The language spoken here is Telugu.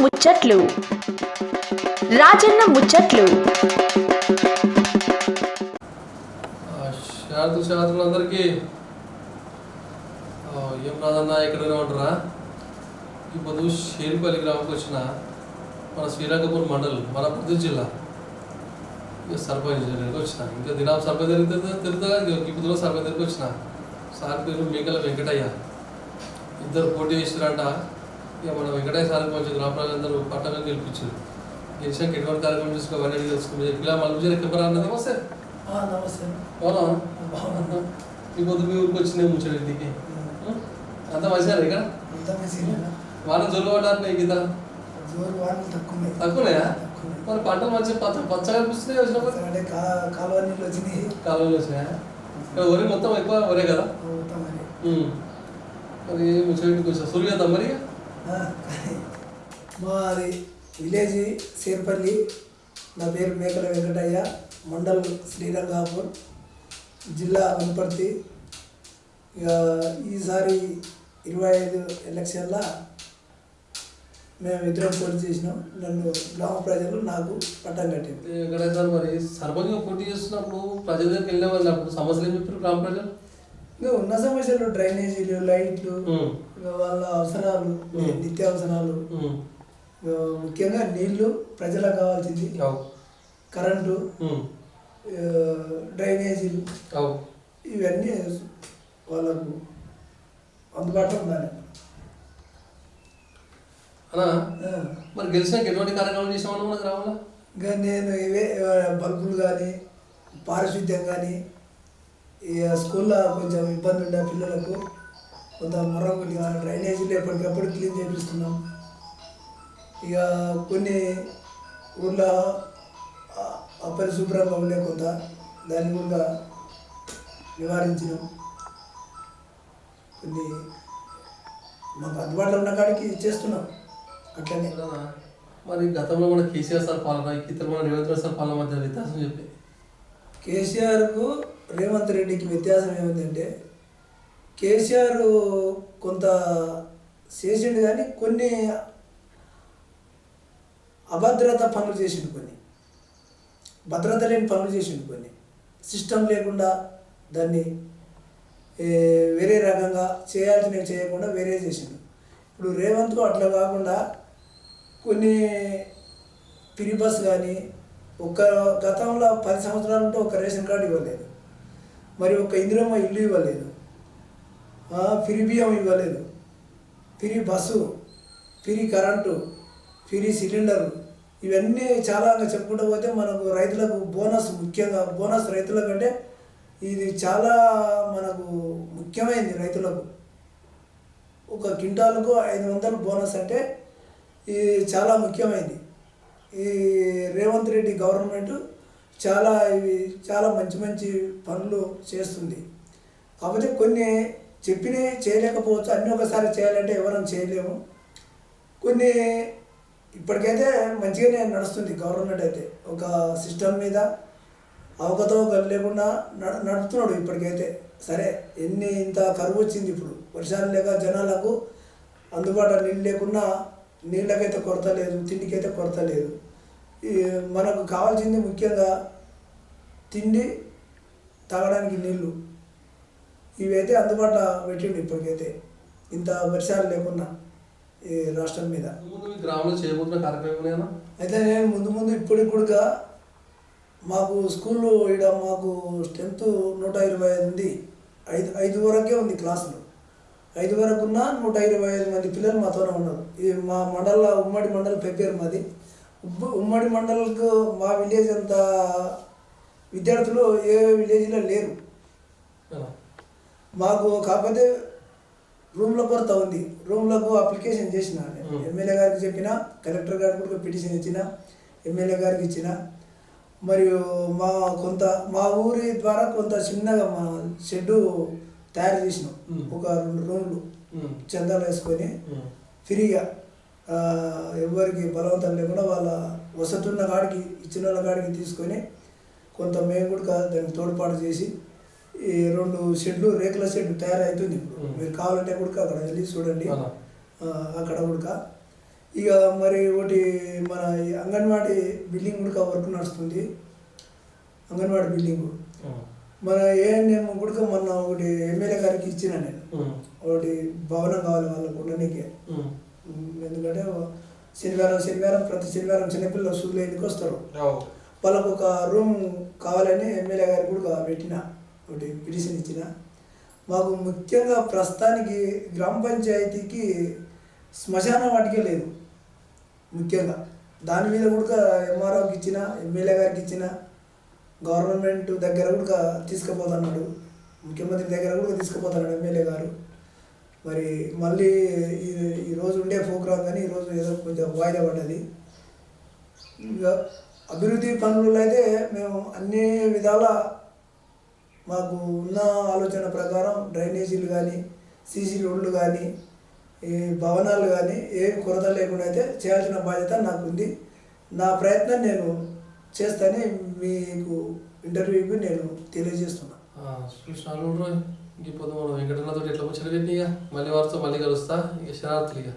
ముచ్చట్లు రాజన్న ముచ్చట్లు శాస్త్రులందరికీ ఏం రాదన్నా ఎక్కడైనా ఉంటారా. ఇప్పుడు షేర్పల్లి గ్రామంకి వచ్చిన మన శ్రీరంగపూర్ మండలం మన పుత్తూరు జిల్లా సర్పంచ్ దగ్గరికి వచ్చిన. ఇంకా దినం సర్పంచ్ తిరుగుతా ఇప్పుడు సర్పంచ్ దగ్గరికి వచ్చిన. సార్ పేరు మేకల వెంకటయ్య. ఇద్దరు పోటీ చేసినారంట. ఇక మన వెంకటయ్య సార్ కొంచెం గ్రామ ప్రజలందరూ పట్టణంగా గెలిపించారు. గెలిచాక ఎటువంటి కార్యక్రమం చేసుకోవాలని తెలుసుకుని ఇలా మళ్ళీ కెమెరా అన్నది. నమస్తే. నమస్తే. అవునా ఈ పొద్దు మీ ఊరికి వచ్చినాయి ముచ్చాడు ఇంటికి. అంత మంచిగా ఇక్కడ వాళ్ళ జోలు పడ్డారు గీత తక్కువనాయా? మరి పంటలు మంచిగా పచ్చగా కనిపిస్తున్నాయి. వచ్చినప్పుడు కాలువలు వచ్చినాయా? ఇక్కడ ఒరే మొత్తం ఎక్కువ ఒరే కదా. మరి ముచ్చటికి వచ్చా సూర్యత మరి మాది విలేజ్ శేర్పల్లి. నా పేరు మేకల వెంకటయ్య, మండల్ శ్రీరంగాపూర్, జిల్లా వనపర్తి. ఇక ఈసారి 25 ఎలక్షన్ల మేము ఇద్దరం పోటీ చేసినాం. నన్ను గ్రామ ప్రజలు నాకు పట్టం కట్టింది. ఎక్కడ సార్ మరి సర్పంచ్గా పోటీ చేస్తున్నప్పుడు ప్రజల దగ్గరికి వెళ్ళే వాళ్ళు అప్పుడు సమస్యలు ఏం చెప్పారు గ్రామ ప్రజలు? ఇంకా ఉన్న సమస్యలు డ్రైనేజీలు, లైట్లు, వాళ్ళ అవసరాలు, నిత్యావసరాలు, ముఖ్యంగా నీళ్లు ప్రజలకు కావాల్సింది, కరెంటు, డ్రైనేజీలు, ఇవన్నీ వాళ్ళకు అందుబాటులో ఉండాలి. అలా మరి గెలిచినాక ఎటువంటి కార్యక్రమం చేసామన్నా మన గ్రామంలో? ఇంకా నేను ఇవే బల్బులు కానీ, పారిశుద్ధ్యం కానీ, ఇక స్కూల్లో కొంచెం ఇబ్బంది ఉండే పిల్లలకు కొంత మరొకటి డ్రైనేజీలు ఎప్పటికప్పుడు క్లీన్ చేపిస్తున్నాం. ఇక కొన్ని ఊళ్ళో అపరిశుభ్రంగా ఉండే కొంత దాన్ని కూడా నివారించినాం. కొన్ని మాకు అందుబాటులో ఉన్న కాడికి చేస్తున్నాం. అట్లనే మరి గతంలో మన కేసీఆర్ సార్ పాలన, మన రేవంత్ రెడ్డి సార్ పాలన మధ్య వ్యత్యాసం చెప్పి. కేసీఆర్కు రేవంత్ రెడ్డికి వ్యత్యాసం ఏమిటంటే, కేసీఆర్ కొంత చేసిండు కానీ కొన్ని అభద్రత పనులు చేసిండు, కొన్ని భద్రత లేని పనులు చేసిండు, కొన్ని సిస్టమ్ లేకుండా దాన్ని వేరే రకంగా చేయాల్సినవి చేయకుండా వేరే చేసిండు. ఇప్పుడు రేవంత్కు అట్లా కాకుండా కొన్ని ఫ్రీ బస్ కానీ, గతంలో 10 సంవత్సరాలు ఉంటే ఒక రేషన్ కార్డు ఇవ్వలేదు, మరి ఒక ఇందిరమ్మ ఇల్లు ఇవ్వలేదు, ఫ్రీ బియ్యం ఇవ్వలేదు, free bus, free current, free cylinder, ఇవన్నీ చాలా చెప్పుకుంటూ పోతే మనకు రైతులకు బోనస్, ముఖ్యంగా బోనస్ రైతులకంటే ఇది చాలా మనకు ముఖ్యమైనది. రైతులకు ఒక క్వింటాలకు 500 బోనస్ అంటే ఇది చాలా ముఖ్యమైనది. ఈ రేవంత్ రెడ్డి గవర్నమెంట్ చాలా మంచి మంచి పనులు చేస్తుంది. కాకపోతే కొన్ని చెప్పినవి చేయలేకపోవచ్చు, అన్నీ ఒకసారి చేయాలంటే ఎవరం చేయలేము. కొన్ని ఇప్పటికైతే మంచిగానే నడుస్తుంది గవర్నమెంట్. అయితే ఒక సిస్టమ్ మీద అవకతవకలు లేకుండా నడుపుతున్నాడు ఇప్పటికైతే. సరే, ఇంత కరువు వచ్చింది, ఇప్పుడు వర్షాలు లేక జనాలకు అందుబాటులో నీళ్ళు లేకున్నా నీళ్ళకైతే కొరత లేదు, తిండికైతే కొరత లేదు. మనకు కావాల్సింది ముఖ్యంగా తిండి, తాగడానికి నీళ్ళు, ఇవైతే అందుబాటులో పెట్టిండు ఇప్పటికైతే, ఇంత వర్షాలు లేకున్నా ఈ రాష్ట్రం మీద. గ్రామంలో చేయబోతున్న కార్యక్రమం అయితే నేను ముందు ఇప్పటికి కూడా మాకు స్కూల్లో ఇక్కడ మాకు స్ట్రెంత్ 125 ఉంది. 5 వరకే ఉంది క్లాసులు. 5 వరకు ఉన్న 125 మంది పిల్లలు మాతోనే ఉన్నారు. ఇది మా మండల ఉమ్మడి మండలం పేరు మాది. ఉమ్మడి మండలకు మా విలేజ్ అంత విద్యార్థులు ఏ విలేజ్లో లేరు మాకు. కాకపోతే రూమ్ల కొరత ఉంది. రూమ్లకు అప్లికేషన్ చేసిన, ఎమ్మెల్యే గారికి చెప్పిన, కలెక్టర్ గారికి కూడా పిటిషన్ ఇచ్చిన, ఎమ్మెల్యే గారికి ఇచ్చిన. మరియు మా ఊరి ద్వారా కొంత చిన్నగా మా షెడ్డు తయారు చేసినాం. ఒక 2 రూమ్లు చందాలు వేసుకొని ఫ్రీగా, ఎవరికి బలవంతం లేకుండా వాళ్ళ వసతి ఉన్న కాడికి, ఇచ్చిన వాళ్ళ కాడికి తీసుకొని కొంత మేము కూడా దానికి తోడ్పాటు చేసి ఈ 2 షెడ్లు, రేకుల షెడ్ తయారవుతుంది. ఇప్పుడు మీరు కావాలంటే కూడా అక్కడ వెళ్ళి చూడండి. అక్కడ కూడా ఇక మరి ఒకటి మన ఈ అంగన్వాడీ బిల్డింగ్ కూడా వర్క్ నడుస్తుంది. అంగన్వాడీ బిల్డింగ్ మన ఏఎన్ఎం కూడా మొన్న ఒకటి ఎమ్మెల్యే గారికి ఇచ్చిన నేను. ఒకటి భవనం కావాలి వాళ్ళకు ఉండడానికి. ఎందుకంటే శనివారం ప్రతి శనివారం చిన్నపిల్లలు స్కూల్లో ఎందుకు వస్తారు, వాళ్ళకు ఒక రూమ్ కావాలని ఎమ్మెల్యే గారికి కూడా పెట్టిన, ఒకటి పిటిషన్ ఇచ్చిన. మాకు ముఖ్యంగా ప్రస్తుతానికి గ్రామ పంచాయతీకి శ్మశాన వాటికే లేదు. ముఖ్యంగా దాని మీద కూడా ఎంఆర్ఓకి ఇచ్చిన, ఎమ్మెల్యే గారికి ఇచ్చిన, గవర్నమెంట్ దగ్గర కూడా తీసుకుపోతున్నాడు, ముఖ్యమంత్రి దగ్గర కూడా తీసుకుపోతున్నాడు ఎమ్మెల్యే గారు. మరి మళ్ళీ ఈరోజు ఉండే ప్రోగ్రాం కానీ ఈరోజు ఏదో కొంచెం వాయిదా పడ్డది. ఇంకా అభివృద్ధి పనులు అయితే మేము అన్ని విధాల మాకు ఉన్న ఆలోచన ప్రకారం డ్రైనేజీలు కానీ, సీసీ రోడ్లు కానీ, ఈ భవనాలు కానీ ఏం కొరత లేకుండా అయితే చేయాల్సిన బాధ్యత నాకు ఉంది. నా ప్రయత్నం నేను చేస్తానని మీకు ఇంటర్వ్యూకి నేను తెలియజేస్తున్నా. చూసినాను ఇప్పుడు మనం వెంకటన్నతో ఎట్లా ముచ్చట పెట్టినా మళ్ళీ వారితో మళ్ళీ కలుస్తా. ఇక శనార్థులు ఇక